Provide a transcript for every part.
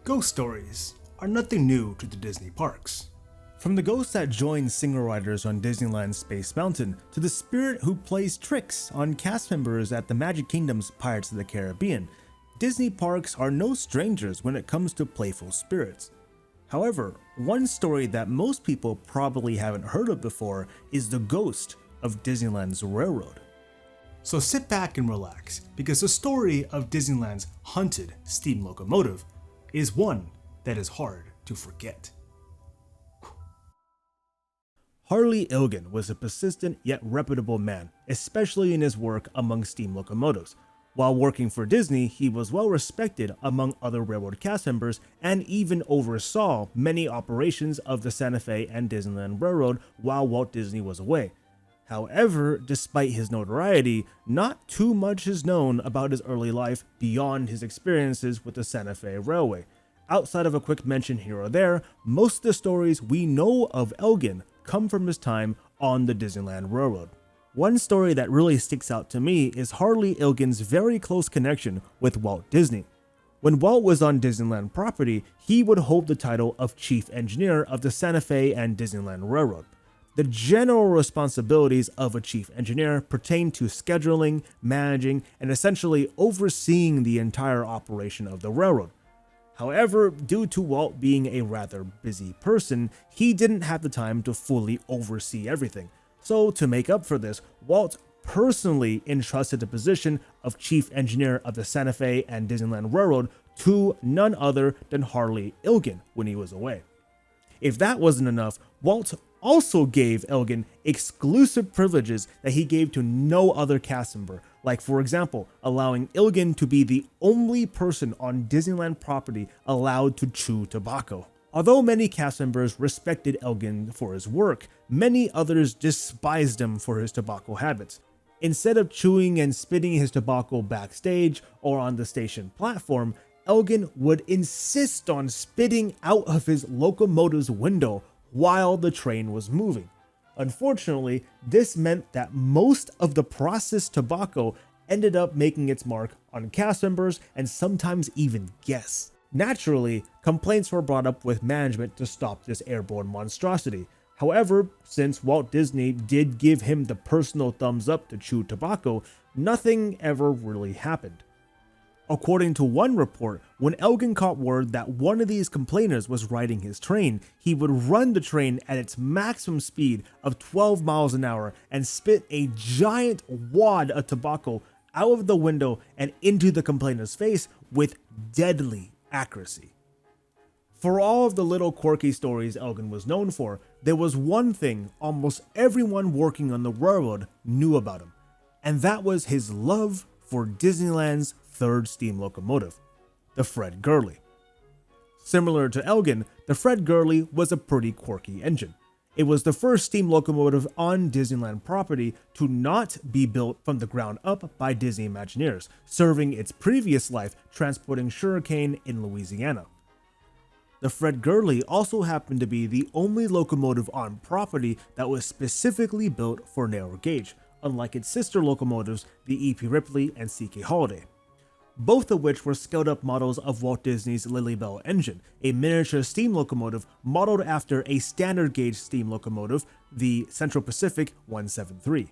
Ghost stories are nothing new to the Disney parks. From the ghost that joins single riders on Disneyland's Space Mountain to the spirit who plays tricks on cast members at the Magic Kingdom's Pirates of the Caribbean, Disney parks are no strangers when it comes to playful spirits. However, one story that most people probably haven't heard of before is the ghost of Disneyland's Railroad. So sit back and relax, because the story of Disneyland's haunted steam locomotive is one that is hard to forget. Harley Ilgen was a persistent yet reputable man, especially in his work among steam locomotives. While working for Disney, he was well respected among other railroad cast members and even oversaw many operations of the Santa Fe and Disneyland Railroad while Walt Disney was away. However, despite his notoriety, not too much is known about his early life beyond his experiences with the Santa Fe Railway. Outside of a quick mention here or there, most of the stories we know of Ilgen come from his time on the Disneyland Railroad. One story that really sticks out to me is Harley Ilgen's very close connection with Walt Disney. When Walt was on Disneyland property, he would hold the title of Chief Engineer of the Santa Fe and Disneyland Railroad. The general responsibilities of a chief engineer pertain to scheduling, managing, and essentially overseeing the entire operation of the railroad. However, due to Walt being a rather busy person, he didn't have the time to fully oversee everything. So to make up for this, Walt personally entrusted the position of chief engineer of the Santa Fe and Disneyland Railroad to none other than Harley Ilgen when he was away. If that wasn't enough, Walt also gave Ilgen exclusive privileges that he gave to no other cast member, like for example, allowing Ilgen to be the only person on Disneyland property allowed to chew tobacco. Although many cast members respected Ilgen for his work, many others despised him for his tobacco habits. Instead of chewing and spitting his tobacco backstage or on the station platform, Ilgen would insist on spitting out of his locomotive's window while the train was moving. Unfortunately, this meant that most of the processed tobacco ended up making its mark on cast members and sometimes even guests. Naturally, complaints were brought up with management to stop this airborne monstrosity. However, since Walt Disney did give him the personal thumbs up to chew tobacco, nothing ever really happened. According to one report, when Ilgen caught word that one of these complainers was riding his train, he would run the train at its maximum speed of 12 miles an hour and spit a giant wad of tobacco out of the window and into the complainer's face with deadly accuracy. For all of the little quirky stories Ilgen was known for, there was one thing almost everyone working on the railroad knew about him, and that was his love for Disneyland's third steam locomotive, the Fred Gurley. Similar to Ilgen, the Fred Gurley was a pretty quirky engine. It was the first steam locomotive on Disneyland property to not be built from the ground up by Disney Imagineers, serving its previous life transporting sugarcane in Louisiana. The Fred Gurley also happened to be the only locomotive on property that was specifically built for narrow gauge, unlike its sister locomotives, the E.P. Ripley and C.K. Holiday, both of which were scaled-up models of Walt Disney's Lily Bell engine, a miniature steam locomotive modeled after a standard gauge steam locomotive, the Central Pacific 173.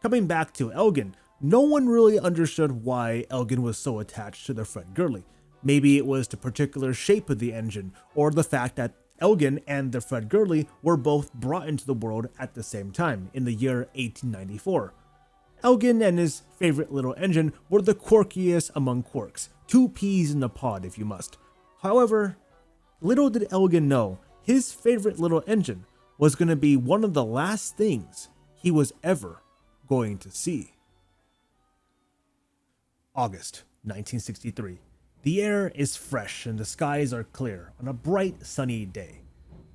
Coming back to Ilgen, no one really understood why Ilgen was so attached to the Fred Gurley. Maybe it was the particular shape of the engine, or the fact that Ilgen and the Fred Gurley were both brought into the world at the same time, in the year 1894. Ilgen and his favorite little engine were the quirkiest among quirks, two peas in a pod if you must. However, little did Ilgen know, his favorite little engine was going to be one of the last things he was ever going to see. August 1963. The air is fresh and the skies are clear on a bright sunny day.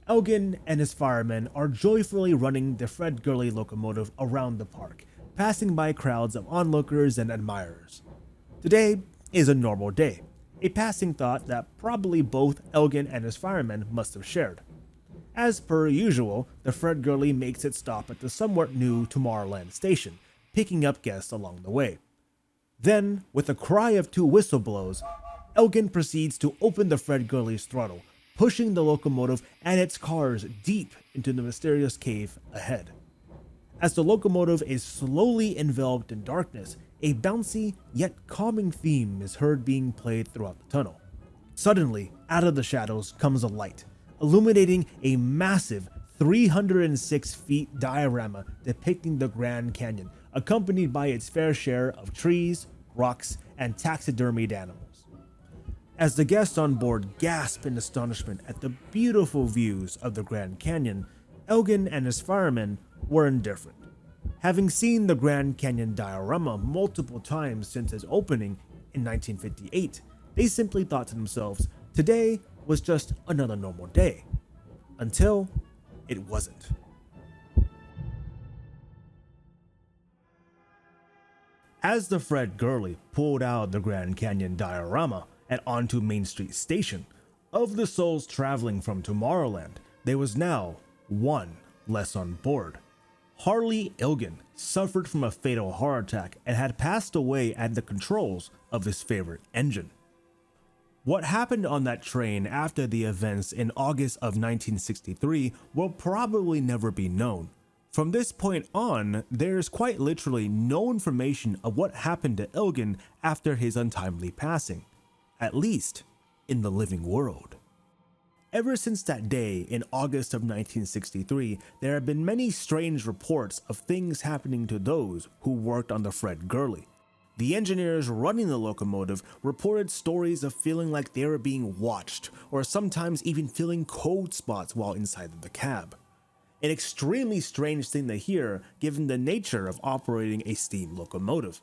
Ilgen and his firemen are joyfully running the Fred Gurley locomotive around the park, passing by crowds of onlookers and admirers. Today is a normal day, a passing thought that probably both Ilgen and his firemen must have shared. As per usual, the Fred Gurley makes its stop at the somewhat new Tomorrowland station, picking up guests along the way. Then, with a cry of two whistle blows, Ilgen proceeds to open the Fred Gurley's throttle, pushing the locomotive and its cars deep into the mysterious cave ahead. As the locomotive is slowly enveloped in darkness, a bouncy yet calming theme is heard being played throughout the tunnel. Suddenly, out of the shadows comes a light, illuminating a massive 306 feet diorama depicting the Grand Canyon, accompanied by its fair share of trees, rocks, and taxidermied animals. As the guests on board gasp in astonishment at the beautiful views of the Grand Canyon, Ilgen and his firemen were indifferent. Having seen the Grand Canyon diorama multiple times since its opening in 1958, they simply thought to themselves, today was just another normal day. Until it wasn't. As the Fred Gurley pulled out of the Grand Canyon diorama and onto Main Street Station, of the souls traveling from Tomorrowland, there was now one less on board. Harley Ilgen suffered from a fatal heart attack and had passed away at the controls of his favorite engine. What happened on that train after the events in August of 1963 will probably never be known. From this point on, there's quite literally no information of what happened to Ilgen after his untimely passing, at least in the living world. Ever since that day in August of 1963, there have been many strange reports of things happening to those who worked on the Fred Gurley. The engineers running the locomotive reported stories of feeling like they were being watched, or sometimes even feeling cold spots while inside of the cab. An extremely strange thing to hear given the nature of operating a steam locomotive.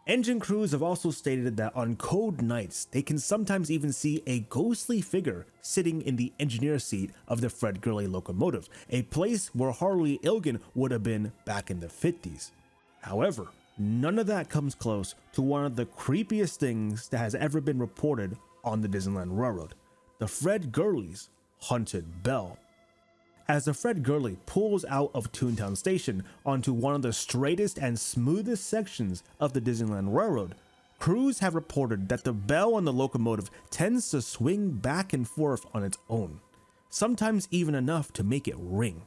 Engine crews have also stated that on cold nights, they can sometimes even see a ghostly figure sitting in the engineer seat of the Fred Gurley locomotive, a place where Harley Ilgen would have been back in the 50s. However, none of that comes close to one of the creepiest things that has ever been reported on the Disneyland Railroad, the Fred Gurley's haunted bell. As the Fred Gurley pulls out of Toontown Station onto one of the straightest and smoothest sections of the Disneyland Railroad, crews have reported that the bell on the locomotive tends to swing back and forth on its own, sometimes even enough to make it ring.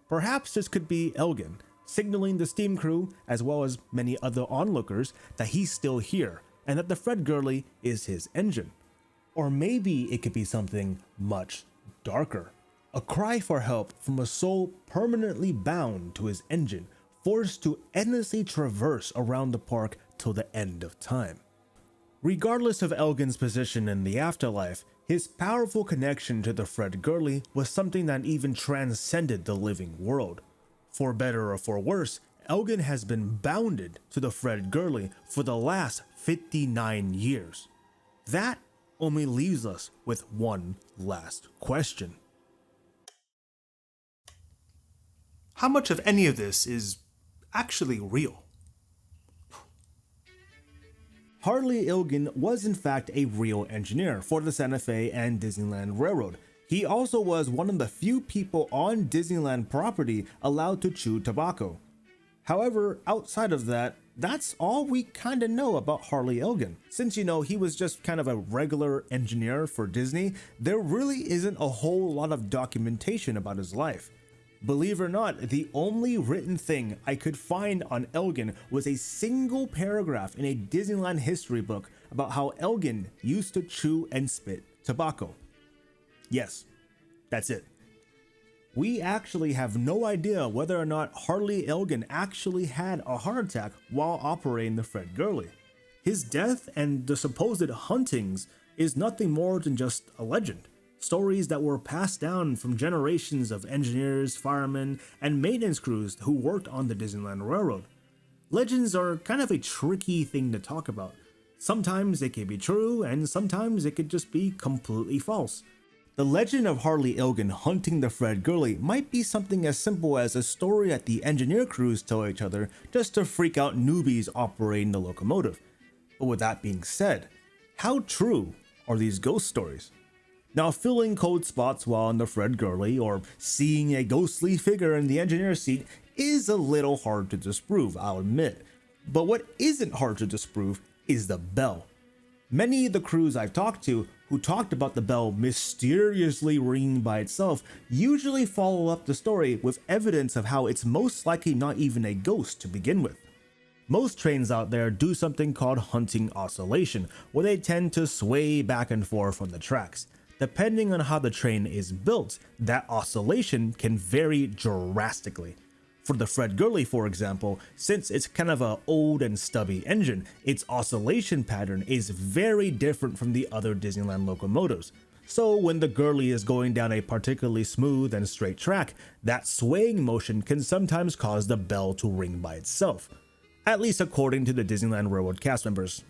Perhaps this could be Ilgen signaling the steam crew, as well as many other onlookers, that he's still here and that the Fred Gurley is his engine. Or maybe it could be something much darker. A cry for help from a soul permanently bound to his engine, forced to endlessly traverse around the park till the end of time. Regardless of Ilgen's position in the afterlife, his powerful connection to the Fred Gurley was something that even transcended the living world. For better or for worse, Ilgen has been bounded to the Fred Gurley for the last 59 years. That only leaves us with one last question. How much of any of this is actually real? Harley Ilgen was in fact a real engineer for the Santa Fe and Disneyland Railroad. He also was one of the few people on Disneyland property allowed to chew tobacco. However, outside of that, that's all we kind of know about Harley Ilgen. Since he was just kind of a regular engineer for Disney, there really isn't a whole lot of documentation about his life. Believe it or not, the only written thing I could find on Ilgen was a single paragraph in a Disneyland history book about how Ilgen used to chew and spit tobacco. Yes, that's it. We actually have no idea whether or not Harley Ilgen actually had a heart attack while operating the Fred Gurley. His death and the supposed hauntings is nothing more than just a legend. Stories that were passed down from generations of engineers, firemen, and maintenance crews who worked on the Disneyland Railroad. Legends are kind of a tricky thing to talk about. Sometimes it can be true, and sometimes it could just be completely false. The legend of Harley Ilgen hunting the Fred Gurley might be something as simple as a story that the engineer crews tell each other just to freak out newbies operating the locomotive. But with that being said, how true are these ghost stories? Now, filling cold spots while on the Fred Gurley or seeing a ghostly figure in the engineer's seat is a little hard to disprove, I'll admit. But what isn't hard to disprove is the bell. Many of the crews I've talked to who talked about the bell mysteriously ringing by itself usually follow up the story with evidence of how it's most likely not even a ghost to begin with. Most trains out there do something called hunting oscillation, where they tend to sway back and forth on the tracks. Depending on how the train is built, that oscillation can vary drastically. For the Fred Gurley, for example, since it's kind of an old and stubby engine, its oscillation pattern is very different from the other Disneyland locomotives. So when the Gurley is going down a particularly smooth and straight track, that swaying motion can sometimes cause the bell to ring by itself, at least according to the Disneyland Railroad cast members.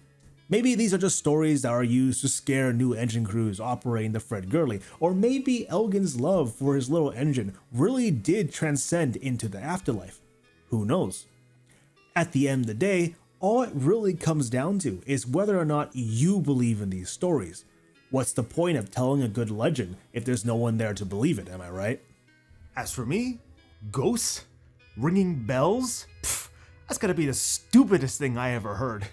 Maybe these are just stories that are used to scare new engine crews operating the Fred Gurley, or maybe Ilgen's love for his little engine really did transcend into the afterlife. Who knows? At the end of the day, all it really comes down to is whether or not you believe in these stories. What's the point of telling a good legend if there's no one there to believe it, am I right? As for me, ghosts? Ringing bells? Pfft, that's gotta be the stupidest thing I ever heard.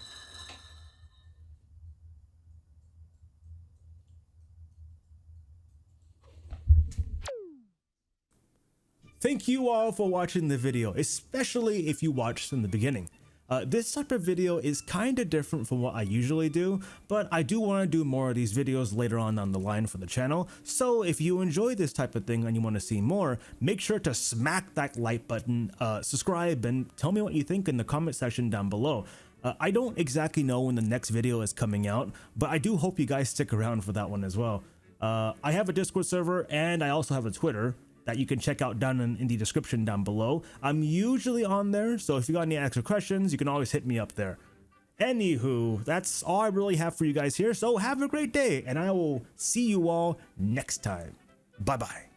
Thank you all for watching the video, especially if you watched from the beginning. This type of video is kind of different from what I usually do, but I do want to do more of these videos later on down the line for the channel, so if you enjoy this type of thing and you want to see more, make sure to smack that like button, subscribe, and tell me what you think in the comment section down below. I don't exactly know when the next video is coming out, but I do hope you guys stick around for that one as well. I have a Discord server and I also have a Twitter that you can check out down in the description down below. I'm usually on there, so if you got any extra questions, you can always hit me up there. Anywho, that's all I really have for you guys here, so have a great day, and I will see you all next time. Bye-bye.